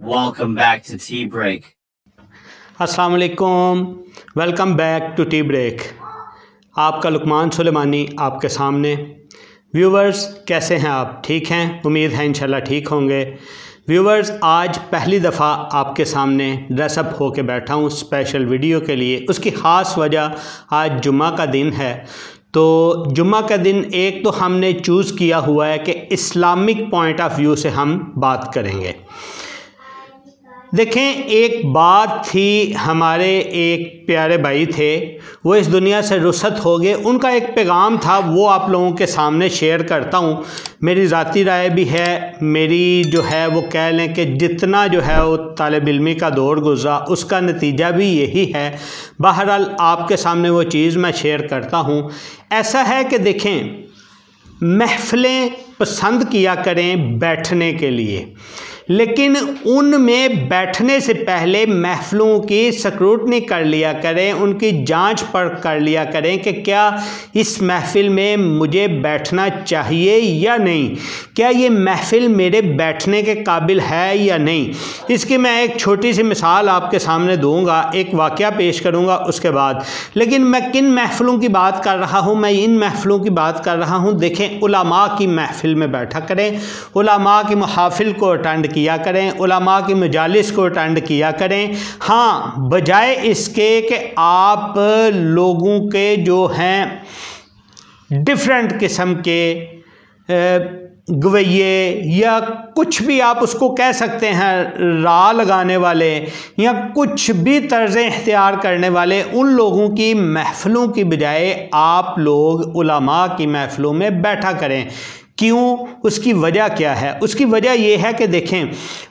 Welcome back to Tea Break. अस्सलाम वालेकुम, welcome back to tea break. आपका लुकमान सुलेमानी आपके सामने। व्यूवर्स, कैसे हैं आप? ठीक हैं? उम्मीद है इंशाल्लाह ठीक होंगे। व्यूवर्स, आज पहली दफ़ा आपके सामने ड्रेसअप होके बैठा हूँ स्पेशल वीडियो के लिए। उसकी ख़ास वजह, आज जुम्मा का दिन है। तो जुम्मा का दिन एक तो हमने चूज़ किया हुआ है कि इस्लामिक पॉइंट ऑफ व्यू से हम बात करेंगे। देखें, एक बात थी, हमारे एक प्यारे भाई थे, वो इस दुनिया से रुखसत हो गए। उनका एक पैगाम था, वो आप लोगों के सामने शेयर करता हूँ। मेरी ज़ाती राय भी है, मेरी जो है वो कह लें कि जितना जो है वो तालिब इल्मी का दौर गुज़रा उसका नतीजा भी यही है। बहरहाल आपके सामने वो चीज़ मैं शेयर करता हूँ। ऐसा है कि देखें, महफ़िलें पसंद किया करें बैठने के लिए, लेकिन उनमें बैठने से पहले महफ़िलों की स्क्रूटनी कर लिया करें, उनकी जांच परख कर लिया करें कि क्या इस महफ़िल में मुझे बैठना चाहिए या नहीं, क्या ये महफ़िल मेरे बैठने के काबिल है या नहीं। इसकी मैं एक छोटी सी मिसाल आपके सामने दूंगा, एक वाक़या पेश करूंगा उसके बाद। लेकिन मैं किन महफ़िलों की बात कर रहा हूं? मैं इन महफ़िलों की बात कर रहा हूं। देखें, उलमा की महफ़िल में बैठा करें, उलमा की महफ़िल को अटेंड किया करें, उलमा की मजालिस को अटेंड किया करें। हाँ, बजाय इसके कि आप लोगों के जो हैं डिफरेंट किस्म के गवैये या कुछ भी आप उसको कह सकते हैं, राह लगाने वाले या कुछ भी तर्ज़ें इख्तियार करने वाले, उन लोगों की महफ़िलों की बजाय आप लोग उलमा की महफ़िलों में बैठा करें। क्यों? उसकी वजह क्या है? उसकी वजह यह है कि देखें,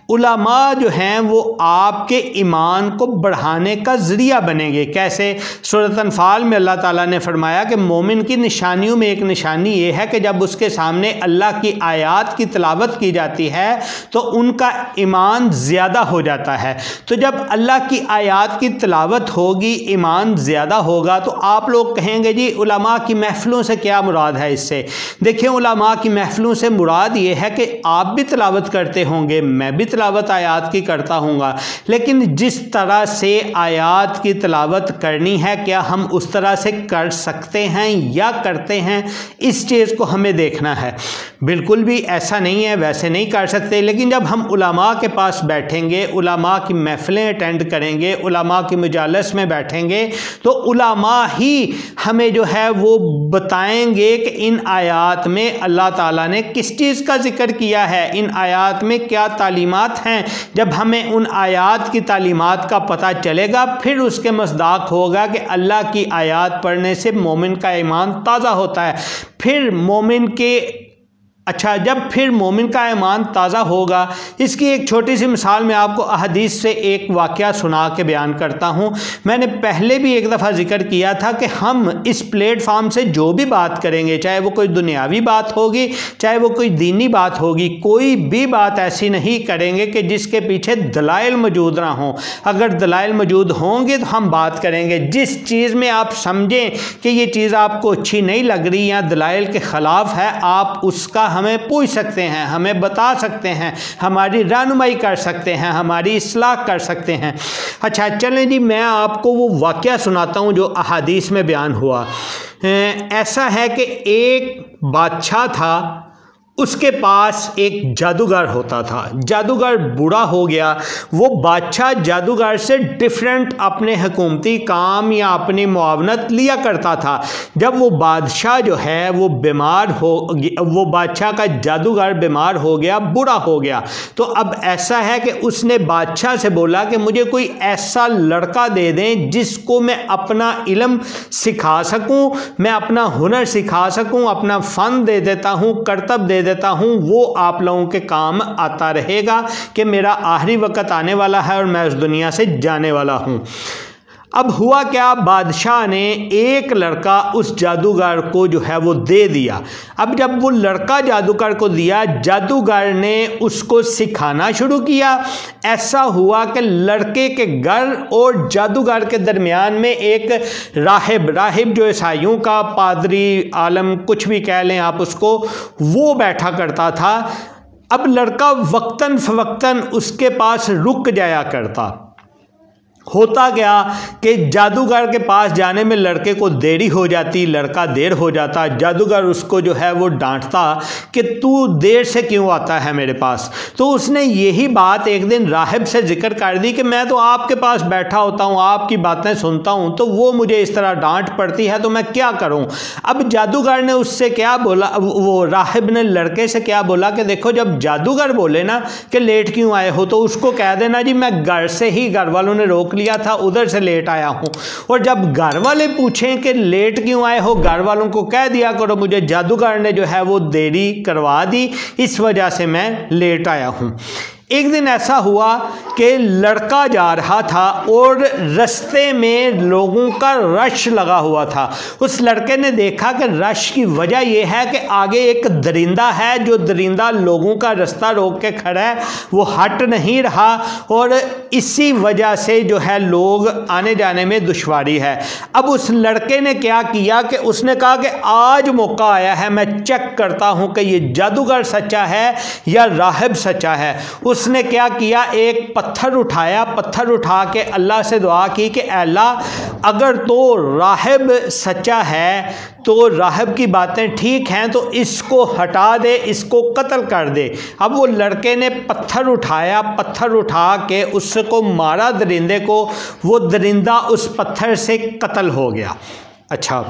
उलमा जो हैं वो आपके ईमान को बढ़ाने का ज़रिया बनेंगे। कैसे? सूरत अनफाल में अल्लाह ताला ने फरमाया कि मोमिन की निशानियों में एक निशानी ये है कि जब उसके सामने अल्लाह की आयात की तिलावत की जाती है तो उनका ईमान ज़्यादा हो जाता है। तो जब अल्लाह की आयात की तिलावत होगी, ईमान ज़्यादा होगा, तो आप लोग कहेंगे जी उलमा की महफ़िलों से क्या मुराद है इससे? देखिए, उलमा की महफ़िलों से मुराद ये है कि आप भी तिलावत करते होंगे, मैं भी तिलावत आयात की करता हूँगा, लेकिन जिस तरह से आयात की तिलावत करनी है, क्या हम उस तरह से कर सकते हैं या करते हैं? इस चीज़ को हमें देखना है। बिल्कुल भी ऐसा नहीं है, वैसे नहीं कर सकते। लेकिन जब हम उलमा के पास बैठेंगे, उलमा की महफ़िलें अटेंड करेंगे, उलमा की मजालस में बैठेंगे, तो उलमा ही हमें जो है वो बताएंगे कि इन आयात में अल्लाह ताला ने किस चीज़ का जिक्र किया है, इन आयात में क्या तालीमात हैं। जब हमें उन आयात की तालीमात का पता चलेगा, फिर उसके मसदाक होगा कि अल्लाह की आयात पढ़ने से मोमिन का ईमान ताज़ा होता है। फिर मोमिन के जब फिर मोमिन का ईमान ताज़ा होगा, इसकी एक छोटी सी मिसाल मैं आपको अहदीस से एक वाक़या सुना के बयान करता हूँ। मैंने पहले भी एक दफ़ा जिक्र किया था कि हम इस प्लेटफार्म से जो भी बात करेंगे, चाहे वो कोई दुनियावी बात होगी, चाहे वो कोई दीनी बात होगी, कोई भी बात ऐसी नहीं करेंगे कि जिसके पीछे दलाइल मौजूद ना हों। अगर दलाइल मौजूद होंगे तो हम बात करेंगे। जिस चीज़ में आप समझें कि ये चीज़ आपको अच्छी नहीं लग रही या दलाइल के ख़िलाफ़ है, आप उसका हमें पूछ सकते हैं, हमें बता सकते हैं, हमारी रहनुमाई कर सकते हैं, हमारी इस्लाह कर सकते हैं। अच्छा, चलें जी, मैं आपको वो वाक़या सुनाता हूँ जो अहादीस में बयान हुआ। ऐसा है कि एक बादशाह था, उसके पास एक जादूगर होता था। जादूगर बूढ़ा हो गया। वो बादशाह जादूगर से डिफरेंट अपने हुकूमती काम या अपनी मुआवनत लिया करता था। जब वो बादशाह जो है वो बीमार हो, वो बादशाह का जादूगर बीमार हो गया, बूढ़ा हो गया, तो अब ऐसा है कि उसने बादशाह से बोला कि मुझे कोई ऐसा लड़का दे दें जिसको मैं अपना इल्म सिखा सकूं, मैं अपना हुनर सिखा सकूं, अपना फ़न दे देता हूं, करतब दे देता हूं, वो आप लोगों के काम आता रहेगा कि मेरा आखिरी वक्त आने वाला है और मैं उस दुनिया से जाने वाला हूं। अब हुआ क्या, बादशाह ने एक लड़का उस जादूगर को जो है वो दे दिया। अब जब वो लड़का जादूगर को दिया, जादूगर ने उसको सिखाना शुरू किया। ऐसा हुआ कि लड़के के घर और जादूगर के दरमियान में एक राहिब जो ईसाइयों का पादरी, आलम, कुछ भी कह लें आप उसको, वो बैठा करता था। अब लड़का वक्तन फवक्तन उसके पास रुक जाया करता। होता क्या कि जादूगर के पास जाने में लड़के को देरी हो जाती, लड़का देर हो जाता। जादूगर उसको जो है वो डांटता कि तू देर से क्यों आता है मेरे पास। तो उसने यही बात एक दिन राहिब से जिक्र कर दी कि मैं तो आपके पास बैठा होता हूँ, आपकी बातें सुनता हूँ, तो वो मुझे इस तरह डांट पड़ती है, तो मैं क्या करूँ। अब जादूगर ने उससे क्या बोला, वो राहिब ने लड़के से क्या बोला कि देखो जब जादूगर बोले ना कि लेट क्यों आए हो, तो उसको कह देना जी मैं घर से ही, घर वालों ने रोक लिया था, उधर से लेट आया हूं। और जब घर वाले पूछें कि लेट क्यों आए हो, घर वालों को कह दिया करो मुझे जादूगर ने जो है वो देरी करवा दी, इस वजह से मैं लेट आया हूं। एक दिन ऐसा हुआ कि लड़का जा रहा था और रास्ते में लोगों का रश लगा हुआ था। उस लड़के ने देखा कि रश की वजह यह है कि आगे एक दरिंदा है, जो दरिंदा लोगों का रास्ता रोक के खड़ा है, वो हट नहीं रहा, और इसी वजह से जो है लोग आने जाने में दुश्वारी है। अब उस लड़के ने क्या किया कि उसने कहा कि आज मौका आया है, मैं चेक करता हूँ कि ये जादूगर सच्चा है या राहिब सच्चा है। उसने क्या किया, एक पत्थर उठाया, पत्थर उठा के अल्लाह से दुआ की कि अल्लाह अगर तो राहिब सच्चा है, तो राहिब की बातें ठीक हैं, तो इसको हटा दे, इसको कत्ल कर दे। अब वो लड़के ने पत्थर उठाया, पत्थर उठा के उसको मारा दरिंदे को, वो दरिंदा उस पत्थर से कत्ल हो गया। अच्छा,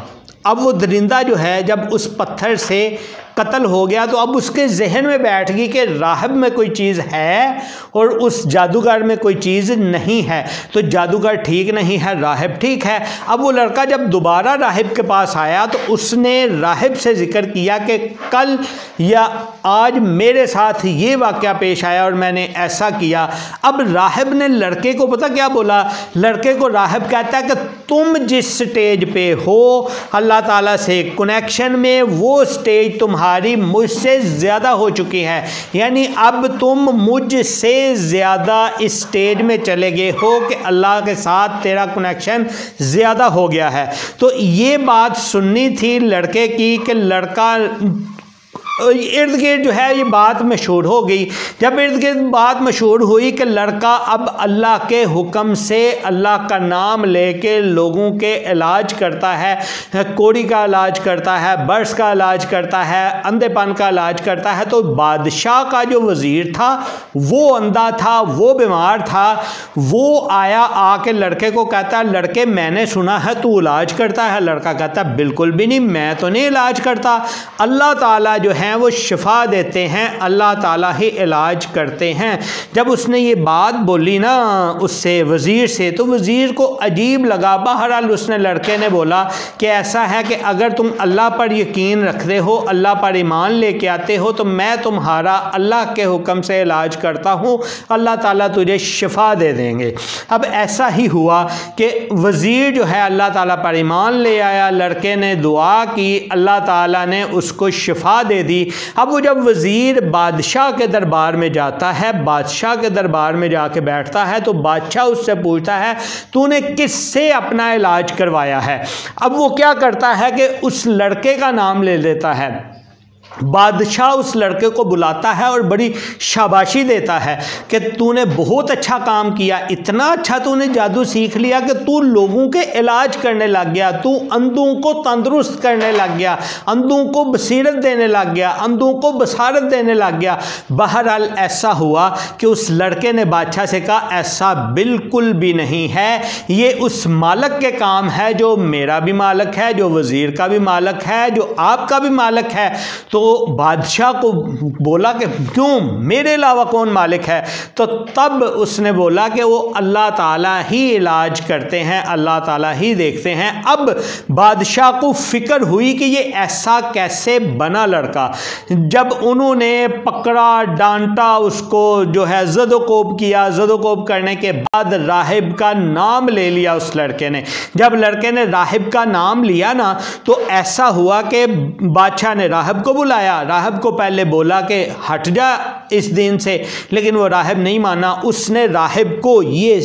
अब वो दरिंदा जो है जब उस पत्थर से कत्ल हो गया, तो अब उसके जहन में बैठ गई कि राहिब में कोई चीज़ है और उस जादूगर में कोई चीज़ नहीं है, तो जादूगर ठीक नहीं है, राहिब ठीक है। अब वो लड़का जब दोबारा राहिब के पास आया तो उसने राहिब से जिक्र किया कि कल या आज मेरे साथ ये वाक़या पेश आया और मैंने ऐसा किया। अब राहिब ने लड़के को पता क्या बोला, लड़के को राहिब कहता है कि तुम जिस स्टेज पे हो अल्लाह ताला से कनेक्शन में, वो स्टेज तुम्हारी मुझसे ज़्यादा हो चुकी है, यानी अब तुम मुझसे ज़्यादा इस स्टेज में चले गए हो कि अल्लाह के साथ तेरा कनेक्शन ज़्यादा हो गया है। तो ये बात सुननी थी लड़के की कि लड़का इर्द गिर्द जो है ये बात मशहूर हो गई। जब इर्द गिर्द बात मशहूर हुई कि लड़का अब अल्लाह के हुक्म से अल्लाह का नाम लेके लोगों के इलाज करता है, कोड़ी का इलाज करता है, बर्स का इलाज करता है, अंधेपन का इलाज करता है, तो बादशाह का जो वज़ीर था वो अंधा था, वो बीमार था, वो आया, आके लड़के को कहता है लड़के मैंने सुना है तू इलाज करता है। लड़का कहता है बिल्कुल भी नहीं, मैं तो नहीं इलाज करता, अल्लाह ताला जो है वो शिफा देते हैं, अल्लाह ताला ही इलाज करते हैं। जब उसने ये बात बोली ना उससे वज़ीर से, तो वज़ीर को अजीब लगा। बहरहाल उसने लड़के ने बोला कि ऐसा है कि अगर तुम अल्लाह पर यकीन रखते हो, अल्लाह पर ईमान लेके आते हो, तो मैं तुम्हारा अल्लाह के हुक्म से इलाज करता हूँ, अल्लाह ताला तुझे शिफा दे देंगे। अब ऐसा ही हुआ कि वज़ीर जो है अल्लाह ताला पर ईमान ले आया, लड़के ने दुआ की, अल्लाह ताला ने उसको शिफा दे दी। अब वो जब वज़ीर बादशाह के दरबार में जाता है, बादशाह के दरबार में जाके बैठता है, तो बादशाह उससे पूछता है तूने किससे अपना इलाज करवाया है। अब वो क्या करता है कि उस लड़के का नाम ले लेता है। बादशाह उस लड़के को बुलाता है और बड़ी शाबाशी देता है कि तूने बहुत अच्छा काम किया, इतना अच्छा तूने जादू सीख लिया कि तू लोगों के इलाज करने लग गया, तू अंधों को तंदुरुस्त करने लग गया, अंधों को बसीरत देने लग गया, अंधों को बसारत देने लग गया। बहरहाल ऐसा हुआ कि उस लड़के ने बादशाह से कहा ऐसा बिल्कुल भी नहीं है, ये उस मालिक के काम है जो मेरा भी मालिक है, जो वज़ीर का भी मालिक है, जो आपका भी मालिक है। तो बादशाह को बोला कि क्यों, मेरे अलावा कौन मालिक है। तो तब उसने बोला कि वो अल्लाह ताला ही इलाज करते हैं, अल्लाह ताला ही देखते हैं। अब बादशाह को फिक्र हुई कि ये ऐसा कैसे बना लड़का। जब उन्होंने पकड़ा, डांटा, उसको जो है ज़दोकोब किया, ज़दोकोब करने के बाद राहिब का नाम ले लिया उस लड़के ने। जब लड़के ने राहिब का नाम लिया ना, तो ऐसा हुआ कि बादशाह ने राहिब को बुलाया। राहिब को पहले बोला कि हट जा इस दिन से, लेकिन वो राहिब नहीं माना। उसने राहिब को ये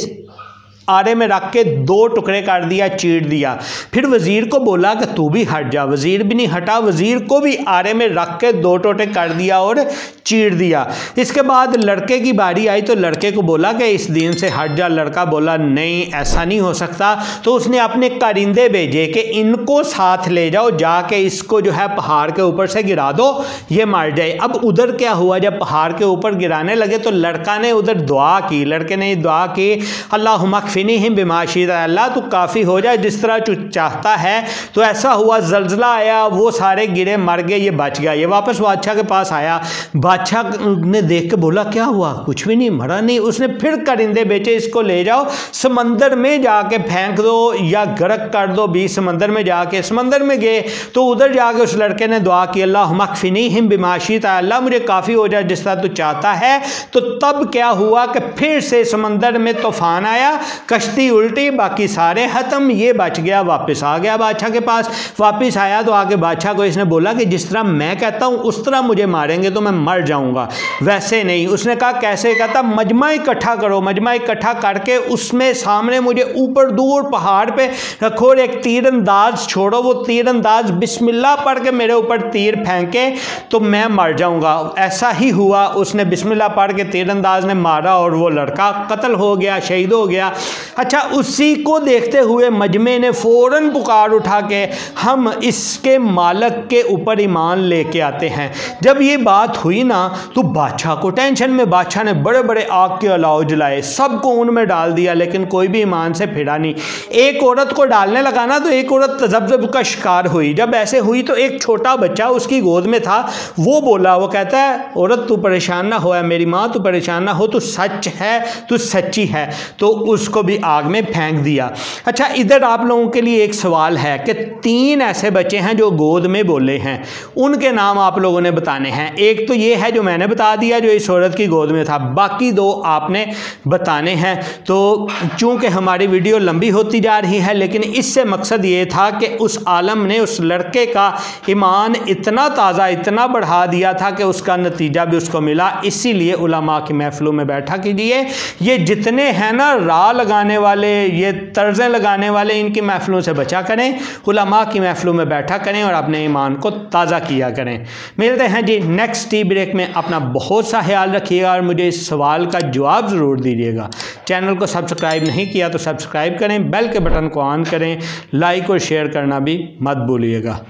आरे में रख के 2 टुकड़े कर दिया, चीर दिया। फिर वज़ीर को बोला कि तू भी हट जा। वज़ीर भी नहीं हटा, वज़ीर को भी आरे में रख के 2 टोटे कर दिया और चीर दिया। इसके बाद लड़के की बारी आई तो लड़के को बोला कि इस दीन से हट जा। लड़का बोला नहीं, ऐसा नहीं हो सकता। तो उसने अपने कारिंदे भेजे कि इनको साथ ले जाओ, जाके इसको जो है पहाड़ के ऊपर से गिरा दो, ये मर जाए। अब उधर क्या हुआ, जब पहाड़ के ऊपर गिराने लगे तो लड़का ने उधर दुआ की, लड़के ने दुआ की, अल्लाहुम्मा कफ़िनीहिम बिमा शि'ता, अल्लाह तू काफ़ी हो जाए जिस तरह तू चाहता है। तो ऐसा हुआ, ज़लज़ला आया, वो सारे गिरे, मर गए, ये बच गया। ये वापस बादशाह के पास आया। बादशाह ने देख के बोला क्या हुआ, कुछ भी नहीं, मरा नहीं। उसने फिर कारिंदे बेचे, इसको ले जाओ समंदर में जाके फेंक दो या गर्क कर दो, बीच समंदर में जाके। समंदर में गए तो उधर जाके उस लड़के ने दुआ की, अल्लाहुम्मा कफ़िनीहिम बिमा शि'ता, अल्लाह मुझे काफ़ी हो जाए जिस तरह तू चाहता है। तो तब क्या हुआ कि फिर से समंदर में तूफान आया, कश्ती उल्टी, बाकी सारे ख़त्म, ये बच गया। वापस आ गया बादशाह के पास। वापस आया तो आके बादशाह को इसने बोला कि जिस तरह मैं कहता हूँ उस तरह मुझे मारेंगे तो मैं मर जाऊँगा, वैसे नहीं। उसने कहा कैसे? कहता मजमा इकट्ठा करो। मजमा इकट्ठा करके उसमें सामने मुझे ऊपर दूर पहाड़ पे रखो और एक तीरंदाज छोड़ो, वो तीरंदाज बिस्मिल्लाह पढ़ के मेरे ऊपर तीर फेंके तो मैं मर जाऊँगा। ऐसा ही हुआ, उसने बिस्मिल्लाह पढ़ के तीरंदाज ने मारा और वो लड़का कत्ल हो गया, शहीद हो गया। अच्छा, उसी को देखते हुए मजमे ने फ़ौरन पुकार उठा के हम इसके मालिक के ऊपर ईमान लेके आते हैं। जब ये बात हुई ना तो बादशाह को टेंशन में, बादशाह ने बड़े बड़े आग के अलाव जलाए, सबको उनमें डाल दिया, लेकिन कोई भी ईमान से फिरा नहीं। एक औरत को डालने लगा ना तो एक औरत तज़ब्ज़ुब का शिकार हुई। जब ऐसे हुई तो एक छोटा बच्चा उसकी गोद में था, वो बोला, वो कहता है औरत तू परेशान ना हो, मेरी माँ तू परेशान ना हो, तू सच है, तू सच्ची है। तो उसको भी आग में फेंक दिया। अच्छा, इधर आप लोगों के लिए एक सवाल है कि 3 ऐसे बच्चे हैं जो गोद में बोले हैं, उनके नाम आप लोगों ने बताने हैं। एक तो ये है जो मैंने बता दिया, जो इस औरत की गोद में था, बाकी 2 आपने बताने हैं। तो चूंकि हमारी वीडियो लंबी होती जा रही है, लेकिन इससे मकसद ये था कि उस आलम ने उस लड़के का ईमान इतना ताज़ा, इतना बढ़ा दिया था कि उसका नतीजा भी उसको मिला। इसीलिए उलमा की महफिलों में बैठा कीजिए। ये जितने हैं ना रा लगाने वाले, ये तर्ज़ें लगाने वाले, इनकी महफिलों से बचा करें, उलमा की महफिलों में बैठा करें और अपने ईमान को ताज़ा किया करें। मिलते हैं जी नेक्स्ट टी ब्रेक में। अपना बहुत सा ख्याल रखिएगा और मुझे इस सवाल का जवाब ज़रूर दीजिएगा। चैनल को सब्सक्राइब नहीं किया तो सब्सक्राइब करें, बेल के बटन को ऑन करें, लाइक और शेयर करना भी मत भूलिएगा।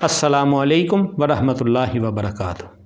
अस्सलामु अलैकुम वरहमतुल्लाहि वबरकातुहू।